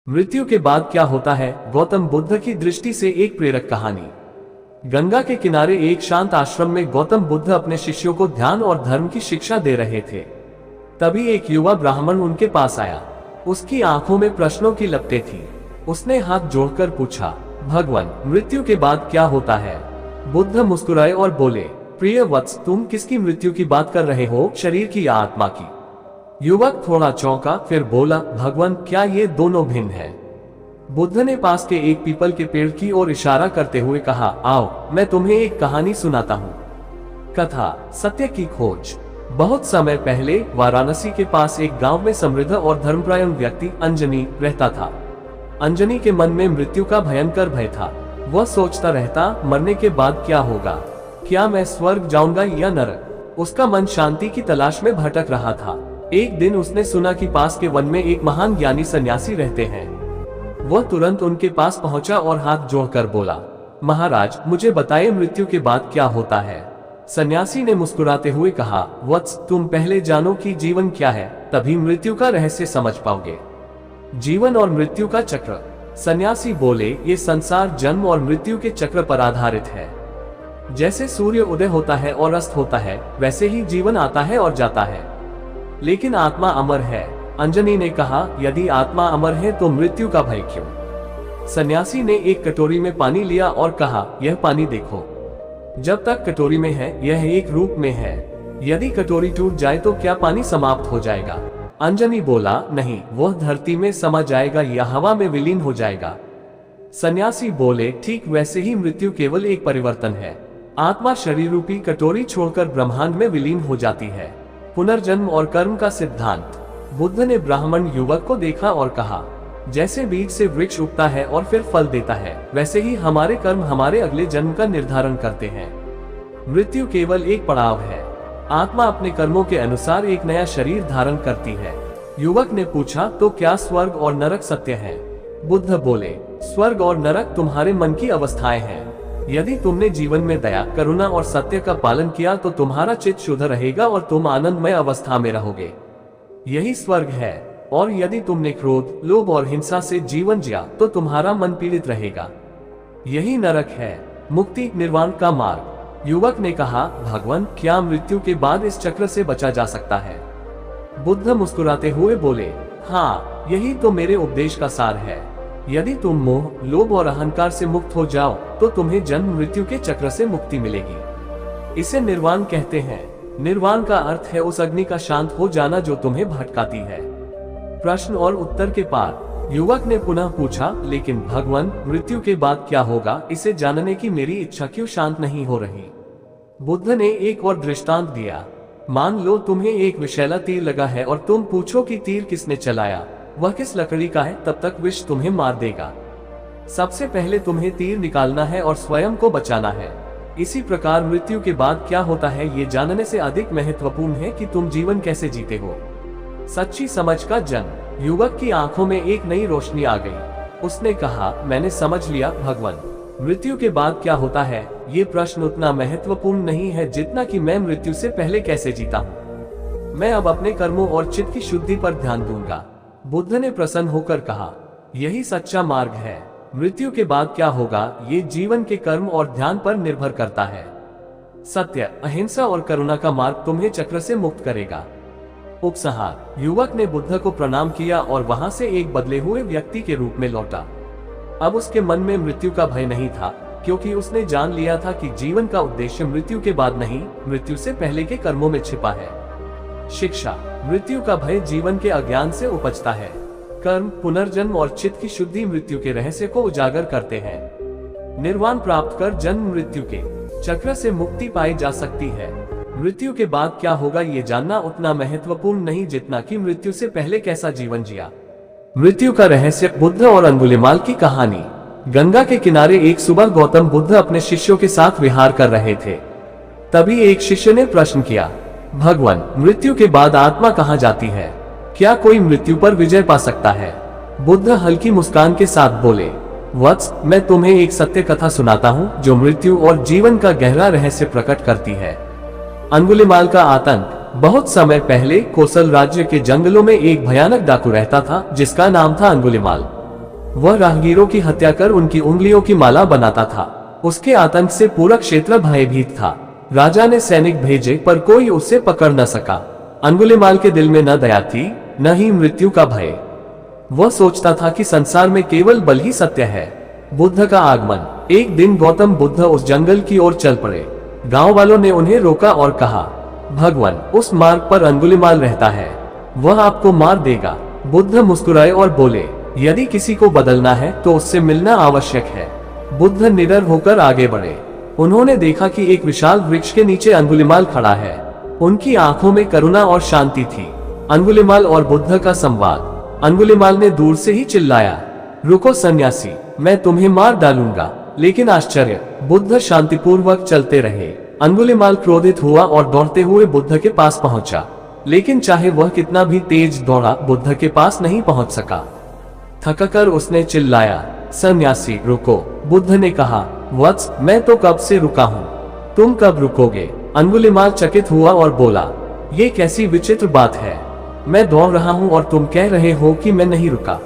मृत्यु के बाद क्या होता है? गौतम बुद्ध की दृष्टि से एक प्रेरक कहानी। गंगा के किनारे एक शांत आश्रम में गौतम बुद्ध अपने शिष्यों को ध्यान और धर्म की शिक्षा दे रहे थे। तभी एक युवा ब्राह्मण उनके पास आया। उसकी आंखों में प्रश्नों की लपटें थी। उसने हाथ जोड़कर पूछा, भगवान, मृत्यु के बाद क्या होता है? बुद्ध मुस्कुराए और बोले, प्रिय वत्स, तुम किसकी मृत्यु की बात कर रहे हो, शरीर की या आत्मा की? युवक थोड़ा चौंका, फिर बोला, भगवान, क्या ये दोनों भिन्न है? बुद्ध ने पास के एक पीपल के पेड़ की ओर इशारा करते हुए कहा, आओ, मैं तुम्हें एक कहानी सुनाता हूँ। कथा, सत्य की खोज। बहुत समय पहले वाराणसी के पास एक गांव में समृद्ध और धर्मपरायण व्यक्ति अंजनी रहता था। अंजनी के मन में मृत्यु का भयंकर भय था। वह सोचता रहता, मरने के बाद क्या होगा? क्या मैं स्वर्ग जाऊंगा या नरक? उसका मन शांति की तलाश में भटक रहा था। एक दिन उसने सुना कि पास के वन में एक महान ज्ञानी सन्यासी रहते हैं। वह तुरंत उनके पास पहुंचा और हाथ जोड़कर बोला, महाराज, मुझे बताइए, मृत्यु के बाद क्या होता है? सन्यासी ने मुस्कुराते हुए कहा, वत्स, तुम पहले जानो कि जीवन क्या है, तभी मृत्यु का रहस्य समझ पाओगे। जीवन और मृत्यु का चक्र। सन्यासी बोले, ये संसार जन्म और मृत्यु के चक्र पर आधारित है। जैसे सूर्य उदय होता है और अस्त होता है, वैसे ही जीवन आता है और जाता है, लेकिन आत्मा अमर है। अंजनी ने कहा, यदि आत्मा अमर है तो मृत्यु का भय क्यों? सन्यासी ने एक कटोरी में पानी लिया और कहा, यह पानी देखो। जब तक कटोरी में है, यह एक रूप में है। यदि कटोरी टूट जाए तो क्या पानी समाप्त हो जाएगा? अंजनी बोला, नहीं, वह धरती में समा जाएगा या हवा में विलीन हो जाएगा। सन्यासी बोले, ठीक वैसे ही मृत्यु केवल एक परिवर्तन है। आत्मा शरीर रूपी कटोरी छोड़कर ब्रह्मांड में विलीन हो जाती है। पुनर्जन्म और कर्म का सिद्धांत। बुद्ध ने ब्राह्मण युवक को देखा और कहा, जैसे बीज से वृक्ष उगता है और फिर फल देता है, वैसे ही हमारे कर्म हमारे अगले जन्म का निर्धारण करते हैं। मृत्यु केवल एक पड़ाव है। आत्मा अपने कर्मों के अनुसार एक नया शरीर धारण करती है। युवक ने पूछा, तो क्या स्वर्ग और नरक सत्य है? बुद्ध बोले, स्वर्ग और नरक तुम्हारे मन की अवस्थाएं हैं। यदि तुमने जीवन में दया, करुणा और सत्य का पालन किया तो तुम्हारा चित्त शुद्ध रहेगा और तुम आनंदमय अवस्था में रहोगे। यही स्वर्ग है। और यदि तुमने क्रोध, लोभ और हिंसा से जीवन जिया तो तुम्हारा मन पीड़ित रहेगा। यही नरक है, मुक्ति, निर्वाण का मार्ग। युवक ने कहा, भगवान, क्या मृत्यु के बाद इस चक्र से बचा जा सकता है? बुद्ध मुस्कुराते हुए बोले, हाँ, यही तो मेरे उपदेश का सार है। यदि तुम मोह, लोभ और अहंकार से मुक्त हो जाओ तो तुम्हें जन्म मृत्यु के चक्र से मुक्ति मिलेगी। इसे निर्वाण कहते हैं। निर्वाण का अर्थ है उस अग्नि का शांत हो जाना जो तुम्हें भटकाती है। प्रश्न और उत्तर के पार। युवक ने पुनः पूछा, लेकिन भगवान, मृत्यु के बाद क्या होगा, इसे जानने की मेरी इच्छा क्यों शांत नहीं हो रही? बुद्ध ने एक और दृष्टांत दिया। मान लो तुम्हें एक विषैला तीर लगा है और तुम पूछो कि तीर किसने चलाया, वह किस लकड़ी का है, तब तक विष तुम्हें मार देगा। सबसे पहले तुम्हें तीर निकालना है और स्वयं को बचाना है। इसी प्रकार मृत्यु के बाद क्या होता है, ये जानने से अधिक महत्वपूर्ण है कि तुम जीवन कैसे जीते हो। सच्ची समझ का जन्म। युवक की आंखों में एक नई रोशनी आ गई। उसने कहा, मैंने समझ लिया भगवान, मृत्यु के बाद क्या होता है, ये प्रश्न उतना महत्वपूर्ण नहीं है जितना कि मैं मृत्यु से पहले कैसे जीता हूँ। मैं अब अपने कर्मों और चित्त की शुद्धि पर ध्यान दूंगा। बुद्ध ने प्रसन्न होकर कहा, यही सच्चा मार्ग है। मृत्यु के बाद क्या होगा, ये जीवन के कर्म और ध्यान पर निर्भर करता है। सत्य, अहिंसा और करुणा का मार्ग तुम्हें चक्र से मुक्त करेगा। उपसंहार। युवक ने बुद्ध को प्रणाम किया और वहां से एक बदले हुए व्यक्ति के रूप में लौटा। अब उसके मन में मृत्यु का भय नहीं था, क्योंकि उसने जान लिया था कि जीवन का उद्देश्य मृत्यु के बाद नहीं, मृत्यु से पहले के कर्मों में छिपा है। शिक्षा। मृत्यु का भय जीवन के अज्ञान से उपजता है। कर्म, पुनर्जन्म और चित्त की शुद्धि मृत्यु के रहस्य को उजागर करते हैं। निर्वाण प्राप्त कर जन्म मृत्यु के चक्र से मुक्ति पाई जा सकती है। मृत्यु के बाद क्या होगा, ये जानना उतना महत्वपूर्ण नहीं जितना कि मृत्यु से पहले कैसा जीवन जिया। मृत्यु का रहस्य। बुद्ध और अंगुलिमाल की कहानी। गंगा के किनारे एक सुबह गौतम बुद्ध अपने शिष्यों के साथ विहार कर रहे थे। तभी एक शिष्य ने प्रश्न किया, भगवान, मृत्यु के बाद आत्मा कहाँ जाती है? क्या कोई मृत्यु पर विजय पा सकता है? बुद्ध हल्की मुस्कान के साथ बोले, वत्स, मैं तुम्हें एक सत्य कथा सुनाता हूँ जो मृत्यु और जीवन का गहरा रहस्य प्रकट करती है। अंगुलिमाल का आतंक। बहुत समय पहले कोसल राज्य के जंगलों में एक भयानक डाकू रहता था जिसका नाम था अंगुलिमाल। वह राहगीरों की हत्या कर उनकी उंगलियों की माला बनाता था। उसके आतंक से पूरा क्षेत्र भयभीत था। राजा ने सैनिक भेजे पर कोई उसे पकड़ न सका। अंगुलिमाल के दिल में न दया थी, न ही मृत्यु का भय। वह सोचता था कि संसार में केवल बल ही सत्य है। बुद्ध का आगमन। एक दिन गौतम बुद्ध उस जंगल की ओर चल पड़े। गांव वालों ने उन्हें रोका और कहा, भगवान, उस मार्ग पर अंगुलिमाल रहता है, वह आपको मार देगा। बुद्ध मुस्कुराए और बोले, यदि किसी को बदलना है तो उससे मिलना आवश्यक है। बुद्ध निडर होकर आगे बढ़े। उन्होंने देखा कि एक विशाल वृक्ष के नीचे अंगुलिमाल खड़ा है। उनकी आंखों में करुणा और शांति थी। अंगुलिमाल और बुद्ध का संवाद। अंगुलिमाल ने दूर से ही चिल्लाया, रुको सन्यासी, मैं तुम्हें मार डालूंगा। लेकिन आश्चर्य, बुद्ध शांतिपूर्वक चलते रहे। अंगुलिमाल क्रोधित हुआ और दौड़ते हुए बुद्ध के पास पहुंचा, लेकिन चाहे वह कितना भी तेज दौड़ा, बुद्ध के पास नहीं पहुंच सका। थककर उसने चिल्लाया, सन्यासी रुको। बुद्ध ने कहा, वत्स, मैं तो कब से रुका हूँ, तुम कब रुकोगे? अंगुलिमाल चकित हुआ और बोला, ये कैसी विचित्र बात है, मैं दौड़ रहा हूँ और तुम कह रहे हो कि मैं नहीं रुका।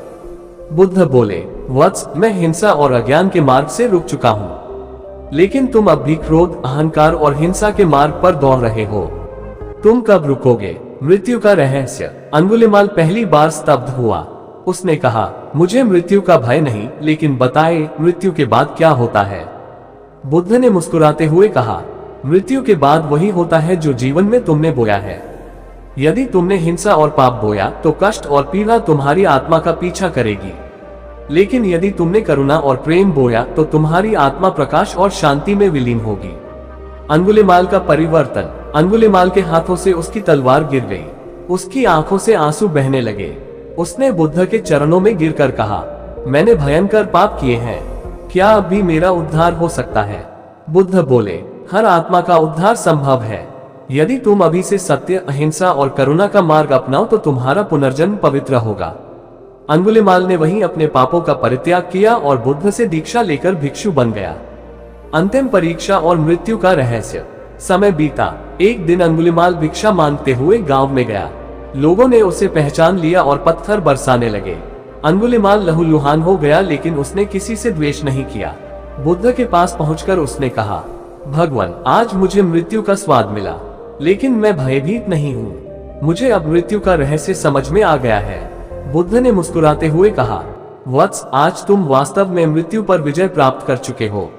बुद्ध बोले, वत्स, मैं हिंसा और अज्ञान के मार्ग से रुक चुका हूँ, लेकिन तुम अब भी क्रोध, अहंकार और हिंसा के मार्ग पर दौड़ रहे हो। तुम कब रुकोगे? मृत्यु का रहस्य। अंगुलिमाल पहली बार स्तब्ध हुआ। उसने कहा, मुझे मृत्यु का भय नहीं, लेकिन बताए मृत्यु के बाद क्या होता है? बुद्ध ने मुस्कुराते हुए कहा, मृत्यु के बाद वही होता है जो जीवन में तुमने बोया है। यदि तुमने हिंसा और पाप बोया तो कष्ट और पीड़ा तुम्हारी आत्मा का पीछा करेगी, लेकिन यदि तुमने करुणा और प्रेम बोया तो तुम्हारी आत्मा प्रकाश और शांति में विलीन होगी। अंगुलिमाल का परिवर्तन। अंगुलिमाल के हाथों से उसकी तलवार गिर गई। उसकी आंखों से आंसू बहने लगे। उसने बुद्ध के चरणों में गिरकर कहा, मैंने भयंकर पाप किए हैं, क्या अब भी मेरा उद्धार हो सकता है? बुद्ध बोले, हर आत्मा का उद्धार संभव है। यदि तुम अभी से सत्य, अहिंसा और करुणा का मार्ग अपनाओ तो तुम्हारा पुनर्जन्म पवित्र होगा। अंगुलिमाल ने वहीं अपने पापों का परित्याग किया और बुद्ध से दीक्षा लेकर भिक्षु बन गया। अंतिम परीक्षा और मृत्यु का रहस्य। समय बीता। एक दिन अंगुलिमाल भिक्षा मांगते हुए गांव में गया। लोगों ने उसे पहचान लिया और पत्थर बरसाने लगे। अंगुलिमाल लहूलुहान हो गया, लेकिन उसने किसी से द्वेष नहीं किया। बुद्ध के पास पहुंचकर उसने कहा, भगवान, आज मुझे मृत्यु का स्वाद मिला, लेकिन मैं भयभीत नहीं हूँ। मुझे अब मृत्यु का रहस्य समझ में आ गया है। बुद्ध ने मुस्कुराते हुए कहा, वत्स, आज तुम वास्तव में मृत्यु पर विजय प्राप्त कर चुके हो।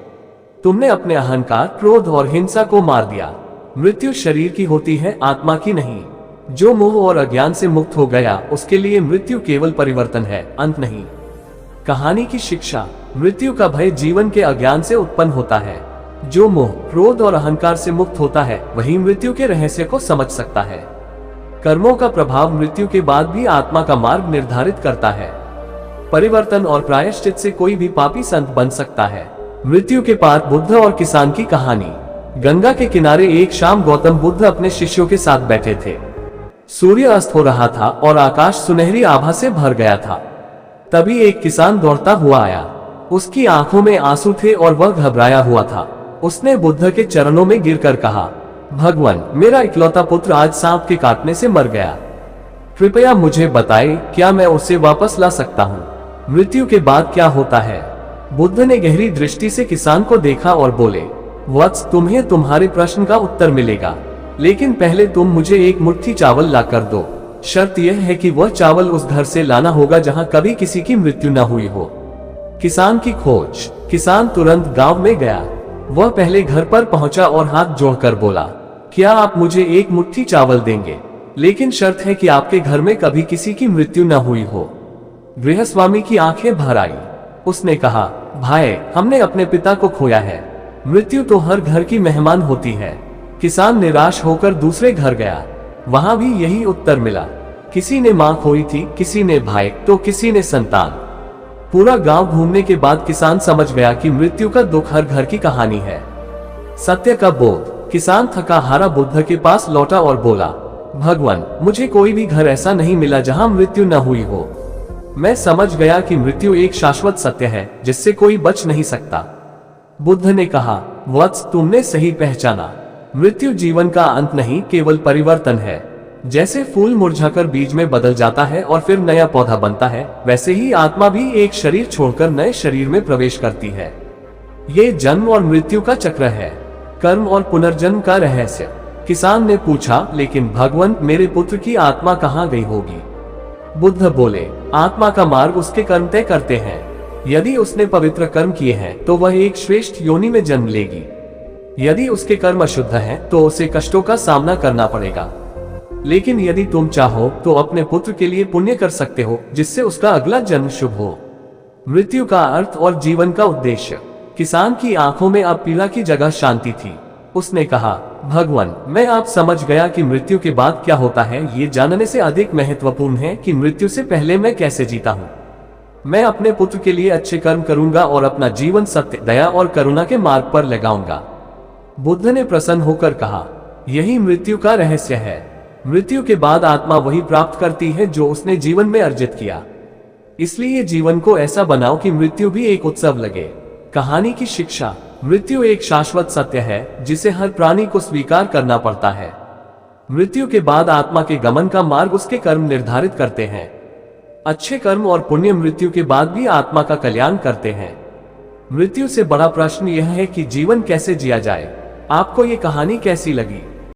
तुमने अपने अहंकार, क्रोध और हिंसा को मार दिया। मृत्यु शरीर की होती है, आत्मा की नहीं। जो मोह और अज्ञान से मुक्त हो गया, उसके लिए मृत्यु केवल परिवर्तन है, अंत नहीं। कहानी की शिक्षा। मृत्यु का भय जीवन के अज्ञान से उत्पन्न होता है। जो मोह, क्रोध और अहंकार से मुक्त होता है, वही मृत्यु के रहस्य को समझ सकता है। कर्मों का प्रभाव मृत्यु के बाद भी आत्मा का मार्ग निर्धारित करता है। परिवर्तन और प्रायश्चित से कोई भी पापी संत बन सकता है। मृत्यु के पार बुद्ध और किसान की कहानी। गंगा के किनारे एक शाम गौतम बुद्ध अपने शिष्यों के साथ बैठे थे। सूर्य अस्त हो रहा था और आकाश सुनहरी आभा से भर गया था। तभी एक किसान दौड़ता हुआ आया। उसकी आंखों में आंसू थे और वह घबराया हुआ था। उसने बुद्ध के चरणों में गिरकर कहा, भगवान, मेरा इकलौता पुत्र आज सांप के काटने से मर गया। कृपया मुझे बताएं, क्या मैं उसे वापस ला सकता हूँ? मृत्यु के बाद क्या होता है? बुद्ध ने गहरी दृष्टि से किसान को देखा और बोले, वत्स, तुम्हें तुम्हारे प्रश्न का उत्तर मिलेगा, लेकिन पहले तुम मुझे एक मुट्ठी चावल ला कर दो। शर्त यह है कि वह चावल उस घर से लाना होगा जहां कभी किसी की मृत्यु न हुई हो। किसान की खोज। किसान तुरंत गांव में गया। वह पहले घर पर पहुंचा और हाथ जोड़कर बोला, क्या आप मुझे एक मुट्ठी चावल देंगे? लेकिन शर्त है कि आपके घर में कभी किसी की मृत्यु न हुई हो। गृहस्वामी की आंखें भर आई। उसने कहा, भाई, हमने अपने पिता को खोया है। मृत्यु तो हर घर की मेहमान होती है। किसान निराश होकर दूसरे घर गया। वहां भी यही उत्तर मिला। किसी ने मां खोई थी, किसी ने भाई, तो किसी ने संतान। पूरा गांव घूमने के बाद किसान समझ गया कि मृत्यु का दुख हर घर की कहानी है। सत्य का बोध। किसान थका हारा बुद्ध के पास लौटा और बोला, भगवान, मुझे कोई भी घर ऐसा नहीं मिला जहां मृत्यु न हुई हो। मैं समझ गया कि मृत्यु एक शाश्वत सत्य है जिससे कोई बच नहीं सकता। बुद्ध ने कहा, वत्स, तुमने सही पहचाना। मृत्यु जीवन का अंत नहीं, केवल परिवर्तन है। जैसे फूल मुरझाकर बीज में बदल जाता है और फिर नया पौधा बनता है, वैसे ही आत्मा भी एक शरीर छोड़कर नए शरीर में प्रवेश करती है। ये जन्म और मृत्यु का चक्र है, कर्म और पुनर्जन्म का रहस्य। किसान ने पूछा, लेकिन भगवान, मेरे पुत्र की आत्मा कहाँ गई होगी? बुद्ध बोले, आत्मा का मार्ग उसके कर्म तय करते हैं। यदि उसने पवित्र कर्म किए हैं तो वह एक श्रेष्ठ योनि में जन्म लेगी। यदि उसके कर्म अशुद्ध हैं तो उसे कष्टों का सामना करना पड़ेगा। लेकिन यदि तुम चाहो तो अपने पुत्र के लिए पुण्य कर सकते हो, जिससे उसका अगला जन्म शुभ हो। मृत्यु का अर्थ और जीवन का उद्देश्य। किसान की आंखों में अब पीड़ा की जगह शांति थी। उसने कहा, भगवान, मैं आप समझ गया कि मृत्यु के बाद क्या होता है, ये जानने से अधिक महत्वपूर्ण है कि मृत्यु से पहले मैं कैसे जीता हूँ। मैं अपने पुत्र के लिए अच्छे कर्म करूंगा और अपना जीवन सत्य, दया और करुणा के मार्ग पर लगाऊंगा। बुद्ध ने प्रसन्न होकर कहा, यही मृत्यु का रहस्य है। मृत्यु के बाद आत्मा वही प्राप्त करती है जो उसने जीवन में अर्जित किया। इसलिए जीवन को ऐसा बनाओ कि मृत्यु भी एक उत्सव लगे। कहानी की शिक्षा। मृत्यु एक शाश्वत सत्य है जिसे हर प्राणी को स्वीकार करना पड़ता है। मृत्यु के बाद आत्मा के गमन का मार्ग उसके कर्म निर्धारित करते हैं। अच्छे कर्म और पुण्य मृत्यु के बाद भी आत्मा का कल्याण करते हैं। मृत्यु से बड़ा प्रश्न यह है कि जीवन कैसे जिया जाए। आपको ये कहानी कैसी लगी?